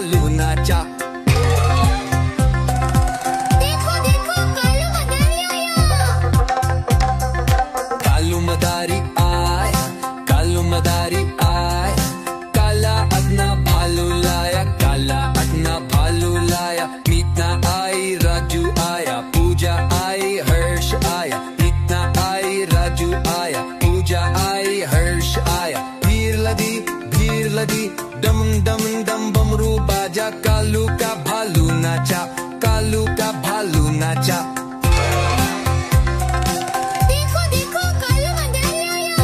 भालू नाचा। देखो देखो कालू मदारी आया। कालू मदारी आया, कालू मदारी आया, काला अपना भालू लाया, काला अपना भालू लाया। मीतना आई, राजू आया, पूजा आई, हर्ष आया। मीतना आई, राजू आया, पूजा आई, हर्ष आया। भीड़ लदी, डम डम डम बमरू बाजा, कालू का भालू नाचा, कालू का भालू नाचा। देखो देखो कालू मदारी आया।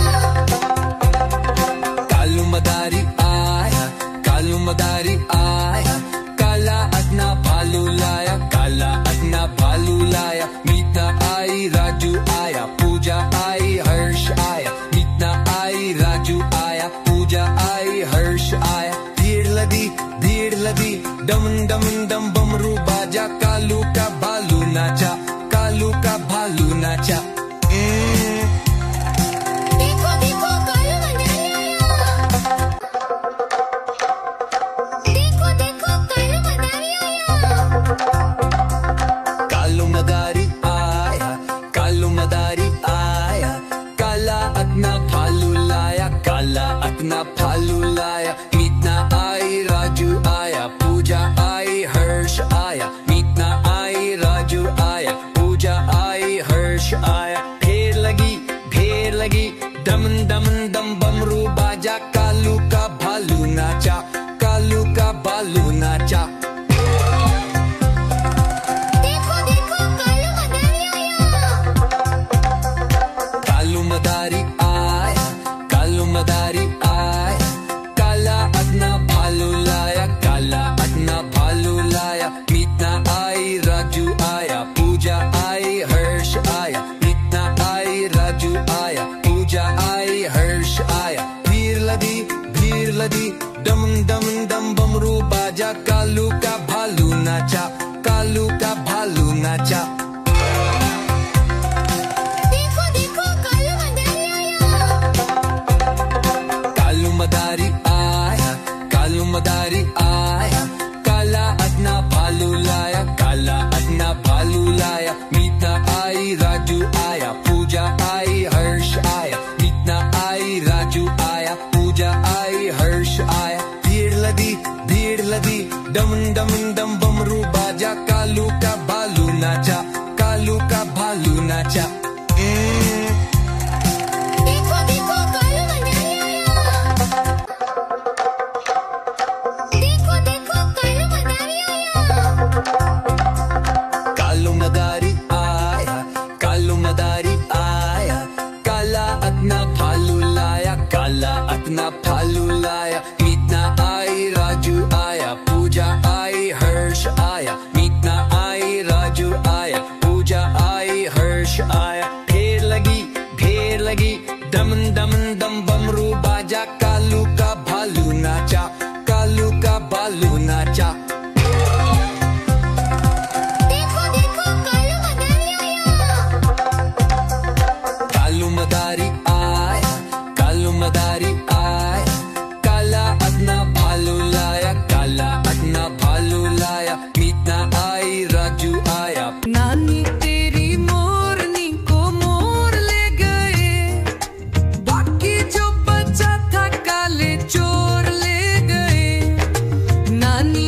कालू मदारी आया, कालू मदारी आया, काला अपना भालू लाया, काला अपना भालू लाया। मीतना आई, राजू आया, पूजा आई, हर्ष आया। मीतना आई, राजू आया, पूजा आई, हर्ष आया। भीड़ लदी, डम डम डम बमरू बाजा, कालू का भालू नाचा, कालू का भालू नाचा। देखो देखो कालू मदारी आया। देखो देखो कालू मदारी आया। कालू मदारी आया, कालू मदारी आया, काला अपना भालू लाया, काला अपना भालू लाया। मीतना आई, राजू आया, पूजा आई, हर्ष आया। मीतना आई, राजू आया, पूजा आई, हर्ष आया। ढेर लगी, डम डम डम बमरू बाजा, कालू का भालू नाचा, कालू का भालू नाचा। देखो देखो कालू मदारी आया। कालू मदारी आया, कालू मदारी आया, काला अपना भालू लाया, काला अपना भालू लाया। मीतना आई, राजू आया, पूजा आई, हर्ष आया। मीतना आई, राजू आया, पूजा आई, हर्ष आया। भीड़ लदी, डम डम डम बमरू बाजा, कालू का भालू नाचा, कालू का भालू नाचा। देखो देखो कालू मदारी आया। कालू मदारी आया, कालू मदारी आया, काला अपना भालू लाया, काला अपना भालू लाया। मीतना आई, राजू आया, पूजा आई, हर्ष आया। मीतना आई, राजू आया, पूजा आई, हर्ष आया। भीड़ लदी, डम डम डम बमरू बाजा, कालू का भालू नाचा, कालू का भालू नाचा। देखो देखो कालू मदारी आया। देखो देखो कालू मदारी आया। कालू मदारी आया, कालू मदारी आया, काला अपना भालू लाया, काला अपना भालू लाया। मीतना आई, राजू आया, पूजा आई, हर्ष आया। मीतना आई, राजू आया, पूजा आई, हर्ष आया। ढेर लगी, डम डम डम बमरू बाजा, कालू का भालू नाचा, कालू का भालू नाचा। देखो देखो कालू मदारी आया। कालू मदारी आया, कालू मदारी आया, काला अपना भालू लाया, काला अपना भालू लाया। मीतना आई, राजू आया। नानी तेरी मोरनी को मोर ले गए, बाकी जो बचा था काले चोर ले गए। नानी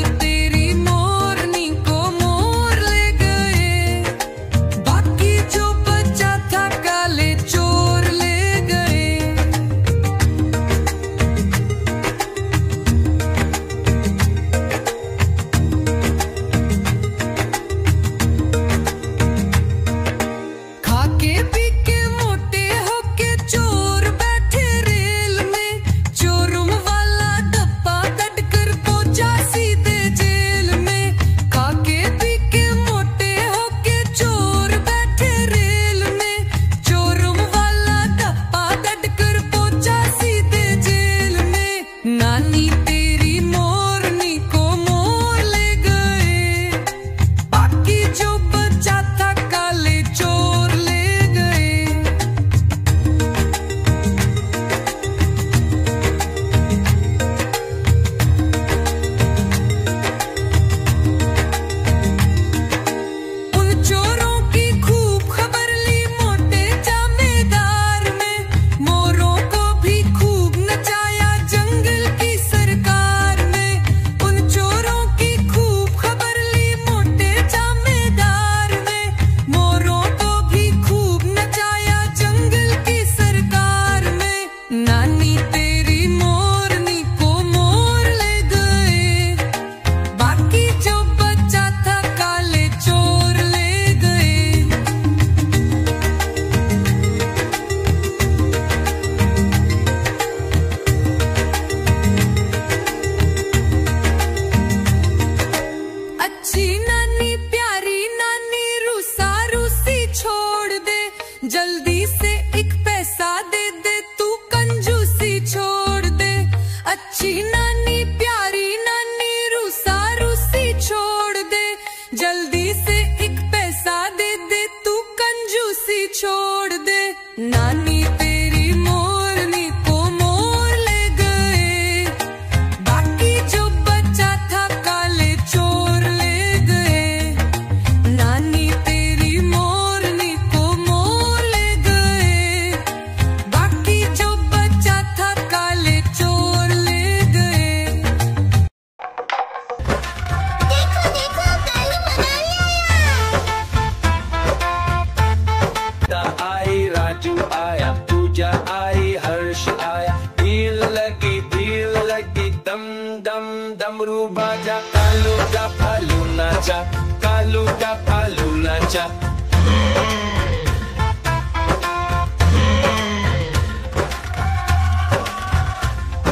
डमरू बाजा, कालू का भालू नाचा, कालू का भालू नाचा।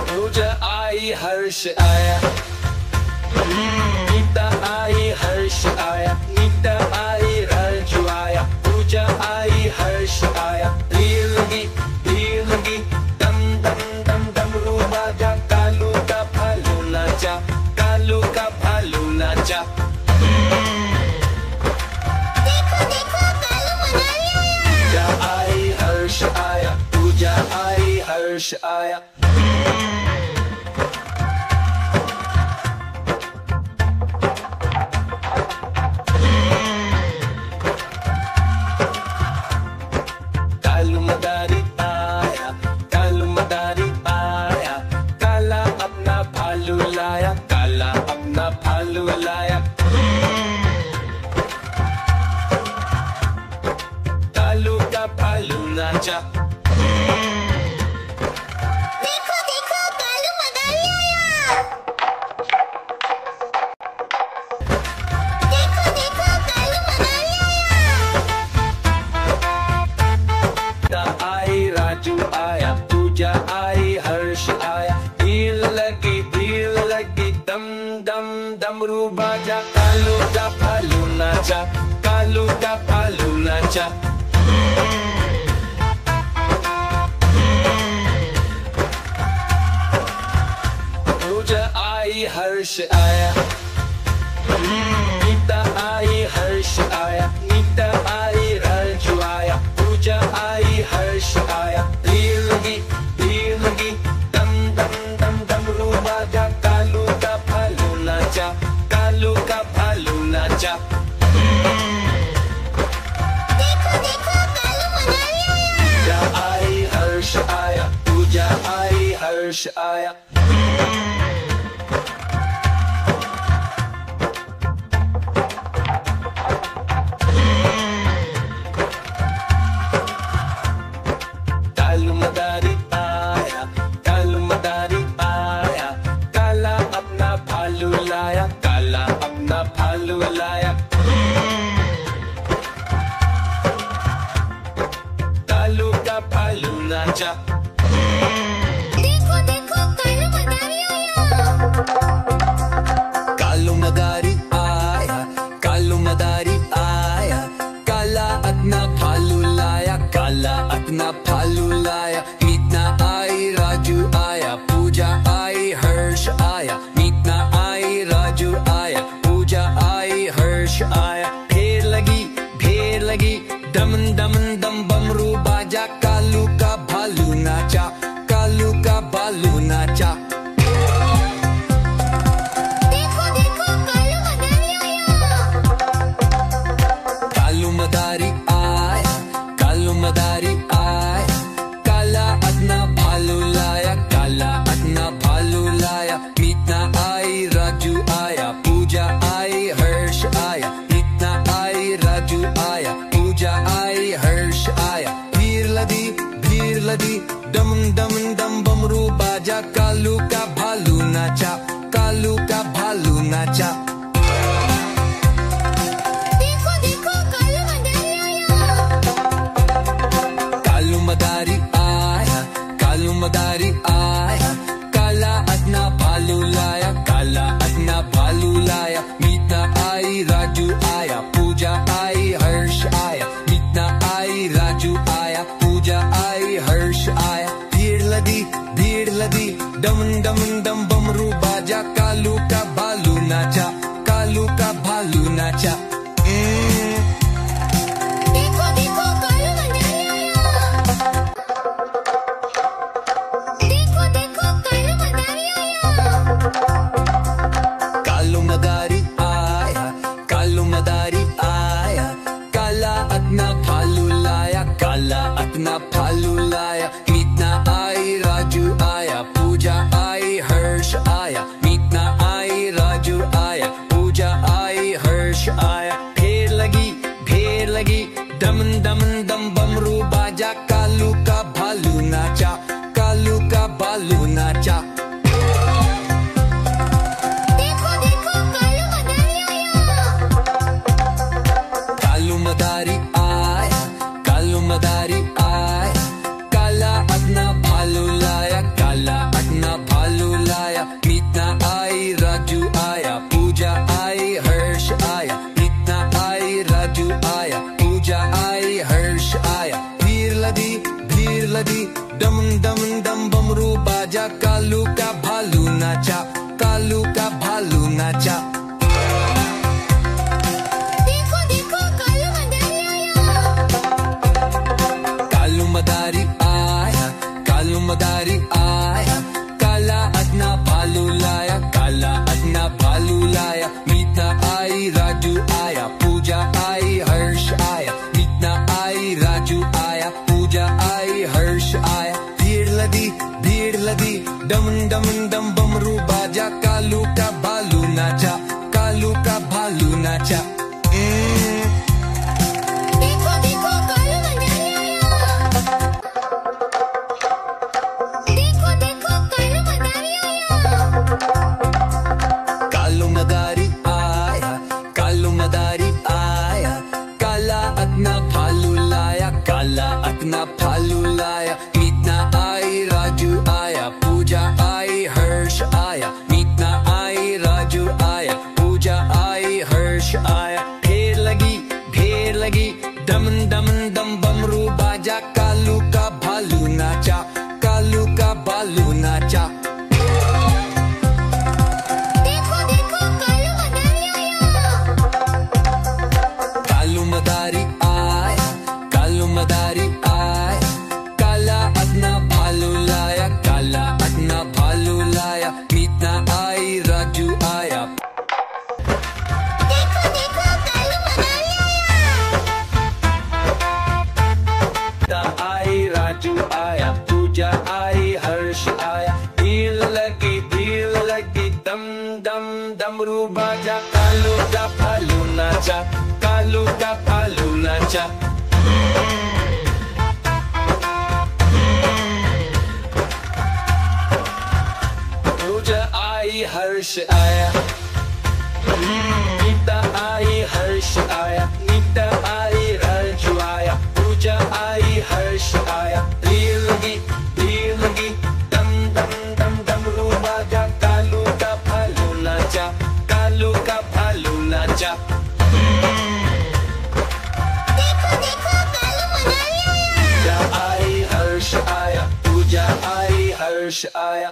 पूजा आई हर्ष आया, गीता आई हर्ष आया, गीता आई राजू आया, पूजा आई हर्ष आया। भीड़ लगी दम दम दम डमरू बाजा, कालू का भालू नाचा, कालू का भालू नाचा। देखो देखो कालू मनाली आया। पूजा आई हर्ष आया, पूजा आई हर्ष आया। कालू मदारी आया, कालू मदारी आया, काला अपना भालू लाया, काला अपना भालू लाया। कालू का भालू नाचा। देखो देखो कालू मनाली आया। देखो देखो कालू मनाली आया। आई राजू आया, पूजा आई हर्ष आया। भीड़ लगी दम दम डमरू बाजा, कालू का भालू नाचा, कालू का भालू नाचा। पूजा आई हर्ष आया, गीता आई हर्ष आया, गीता आई राजू आया, पूजा आई हर्ष आया। भीड़ लगी दम दम दम डमरू बाजा, कालू का भालू नाचा, कालू का भालू नाचा। देखो देखो कालू मनाली आया। पूजा आई हर्ष आया, पूजा आई हर्ष आया। कालू मदारी आया, कालू मदारी आया, काला अपना भालू लाया, काला अपना भालू लाया। कालू का भालू नाचा। देखो देखो कालू मनाली आया। कालू मदारी आया, कालू मदारी आया, काला अपना भालू लाया, काला अपना भालू लाया। मीतना आई राजू आया, पूजा आई हर्ष आया, मीतना आई राजू आया, पूजा आई हर्ष आया। भीड़ लगी दम दम दम बमरू बाजा, कालू का भालू नाचा, कालू का भालू नाचा। देखो देखो कालू मनाली आया। कालू मदारी आया, कालू मदारी आया, काला अपना भालू लाया, काला अपना भालू लाया। मीतना आई राजू आया, पूजा आई हर्ष आया, मीतना आई राजू आया, पूजा आई हर्ष आया। भीड़ लगी दम दम दम बमरू बाजा, कालू का भालू नाचा, कालू का भालू नाचा। देखो देखो कालू मनाली आया। कालू मदारी आया, कालू मदारी आया, काला अपना भालू लाया, काला अपना भालू लाया। मीतना आई राजू आया, पूजा आई हर्ष आया, मीतना आई राजू आया, पूजा आई हर्ष आया। भीड़ लगी दम दम दम बमरू बाजा, कालू का भालू नाचा, कालू का भालू नाचा। देखो देखो कालू मनाली आया। देखो देखो कालू मनाली आया। कालू मदारी आया, कालू मदारी आया, काला अपना भालू लाया, काला अपना भालू लाया। मीतना आई राजू आया, पूजा आई हर्ष आया, मीतना आई राजू आया, पूजा आई हर्ष आया। भीड़ लगी दम दम दम बमरू बाजा, कालू का भालू नाचा, कालू का भालू नाचा। आया। देखो देखो कालू मनाली आया। आई राजू आया, पूजा आई, हर्ष आया। भीड़ लगी दम दम डमरू बाजा। कालू का भालू नाचा, कालू का भालू नाचा। पूजा आई, हर्ष आया। नीता आई, हर्ष आया। नीता आई, राजू आया। पूजा आई, हर्ष आया। भीड़ लगी दम दम दम डमरू बाजा। कालू का भालू नाचा, कालू का भालू नाचा। देखो देखो कालू मनाली आया। पूजा आई, हर्ष आया। पूजा आई, हर्ष आया।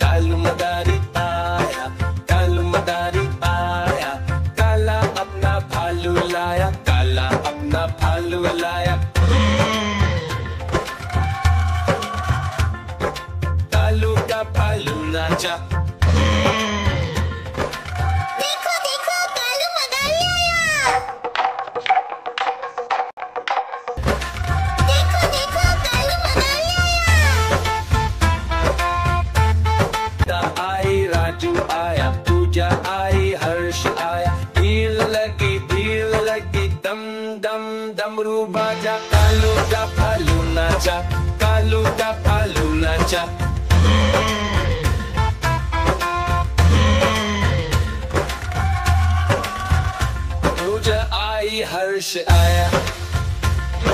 कालू मदारी आया, कालू मदारी आया। काला अपना भालू लाया, काला अपना भालू लाया। कालू का भालू नाचा। देखो देखो कालू मनाली आया। देखो देखो कालू मनाली आया। आई राजू आया, पूजा आई, हर्ष आया। भीड़ लगी दम दम डमरू बाजा। कालू का भालू नाचा, कालू का भालू नाचा। पूजा आई, हर्ष आया।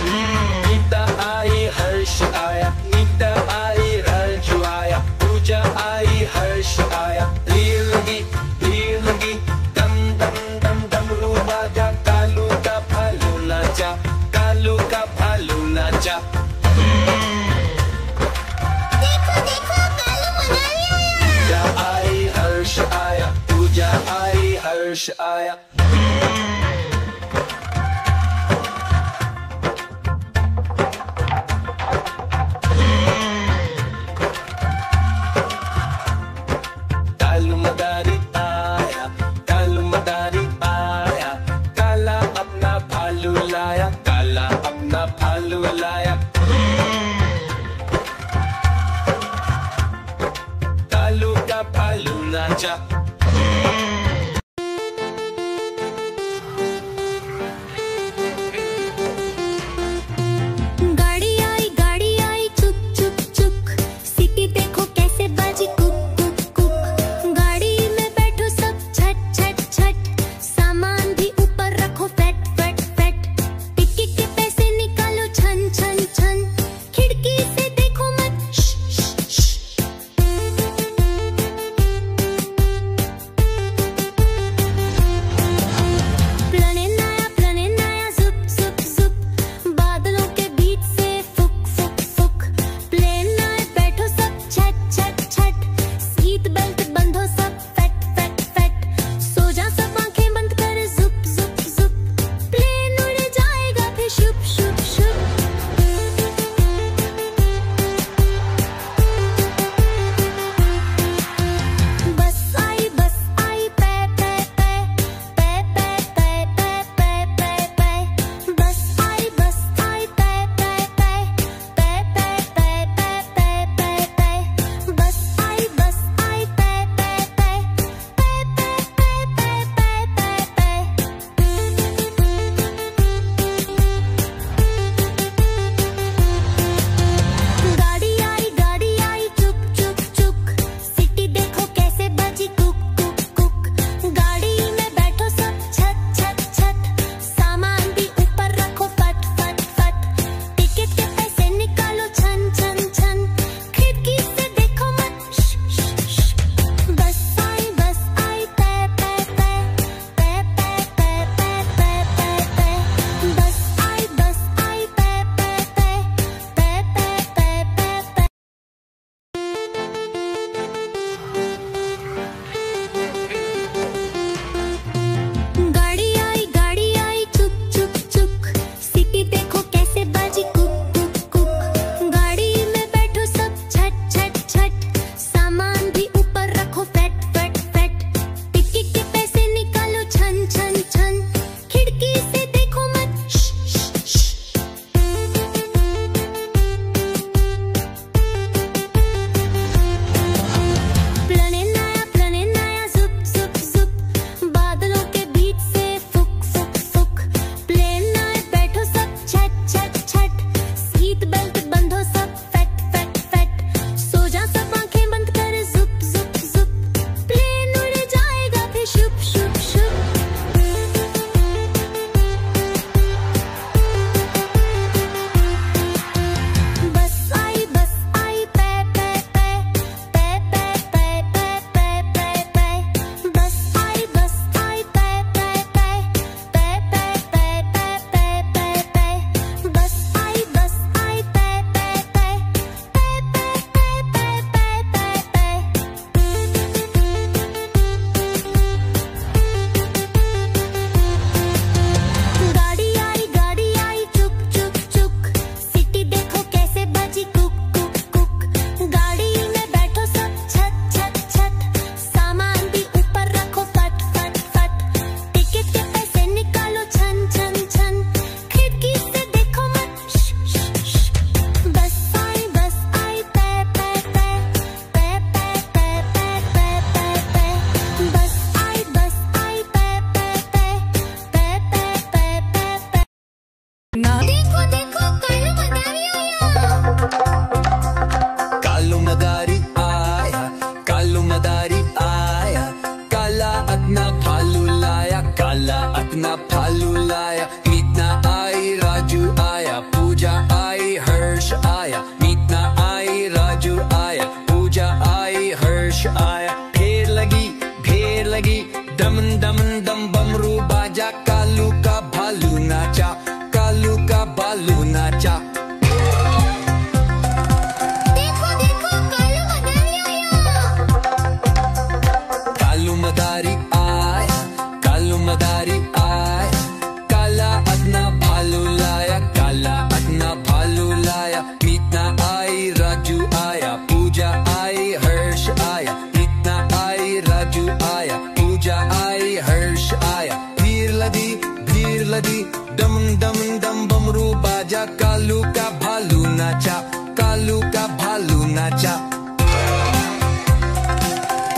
नीता आई, हर्ष आया। नीता आई, राजू आया। पूजा आई, हर्ष आया। भीड़ लगी दम दम दम डमरू बाजा। कालू का भालू नाचा, कालू का भालू नाचा। देखो देखो कालू मनाली आया। पूजा आई, हर्ष आया। पूजा आई, हर्ष आया। कालू मदारी आया, कालू मदारी आया। काला अपना भालू लाया, काला अपना भालू लाया। कालू का भालू नाचा। गाड़ी आई चुक चुक चुक। सिटी देखो कैसे बाजी कुक कुक कुक। गाड़ी में बैठो सब छट छट छट। सामान भी ऊपर रखो फट फट फट। टिकट के पैसे निकालो छन छन छन। खिड़की से देखो मत श श श। नाचा, कालू का भालू नाचा। देखो देखो कालू मदारी आया। कालू मदारी आया, कालू मदारी आया, काला अपना भालू लाया, काला अपना भालू लाया। मीतना आई, राजू आया, पूजा आई, हर्ष आया। मीतना आई, राजू आया, पूजा आई, हर्ष आया। भीड़ लदी, डम डम डम बमरू बाजा, कालू का भालू नाचा, कालू का भालू नाचा।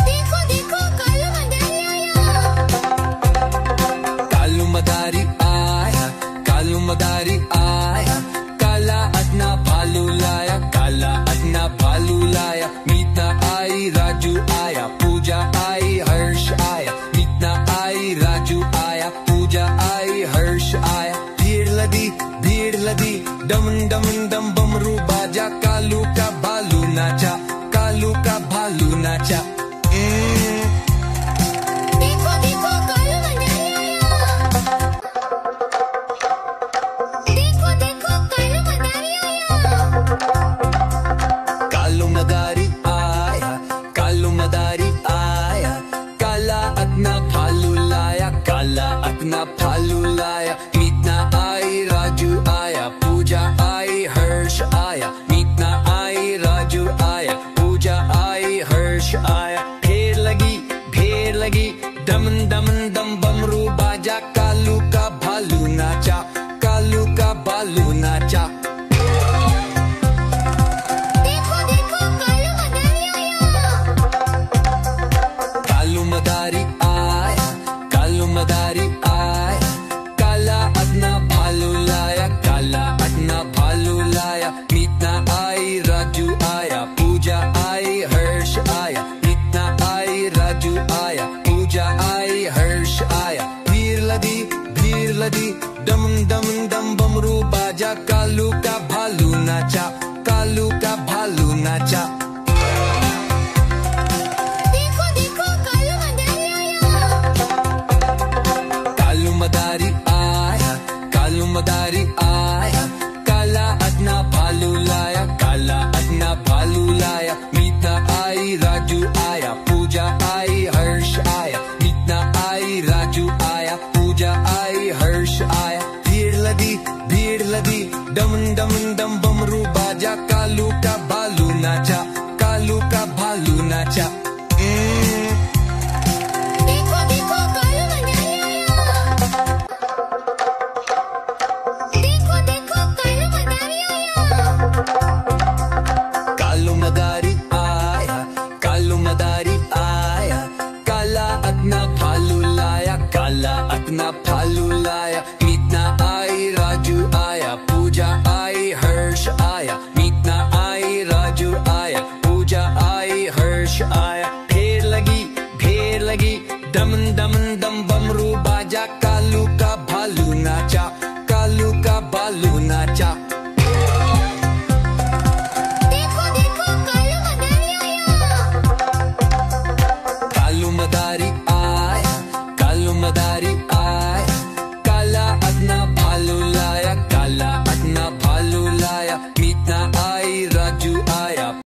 देखो देखो कालू मदारी आया। कालू मदारी आया, कालू मदारी आया, काला अपना भालू लाया, काला अपना भालू लाया। मीता आई, राजू आया, पूजा आई, हर्ष आया। मीता आई, राजू आया, पूजा आई, हर्ष आया। भीड़ लदी, डम डम डम बमरू बाजा, कालू का भालू नाचा, कालू का भालू नाचा। देखो देखो कालू मदारी आया। देखो देखो कालू मदारी आया। कालू मदारी आया, कालू मदारी आया, काला अपना भालू लाया, काला अपना भालू लाया। मीतना आई, राजू आया, पूजा आई, हर्ष आया। मीतना आई, राजू आया, पूजा आई, हर्ष आया। भीड़ लगी, डम डम डम बमरू बाजा, कालू का भालू नाचा, कालू का भालू नाचा। देखो देखो कालू मदारी आया। कालू मदारी आया, कालू मदारी आया, काला अपना भालू लाया, काला अपना भालू लाया। मीतना आई, राजू आया, पूजा आई, हर्ष आया। मीतना आई, राजू आया, पूजा आई, हर्ष आया। भीड़ लदी, डम डम डम बमरू बाजा, कालू का भालू नाचा, कालू का भालू नाचा। देखो देखो कालू मदारी आया। कालू मदारी आया, कालू मदारी आया, काला अपना भालू लाया, काला अपना भालू लाया। मीता आई, राजू आया, पूजा आई, हर्ष आया। मीता आई, राजू आया, पूजा आई, हर्ष आया। भीड़ लदी, डम डम डम बमरू बाजा, कालू का भालू नाचा, कालू का भालू नाचा। देखो देखो कालू मदारी आया। देखो देखो कालू मदारी आया। कालू मदारी आया, कालू मदारी आया, काला अपना भालू लाया, काला अपना भालू लाया। मीतना आई, राजू आया, पूजा आई, हर्ष आया। मीतना आई, राजू आया, पूजा आई, हर्ष आया। भीड़ लगी, डम डम डम बमरू बाजा, कालू का भालू नाचा, कालू का भालू नाचा।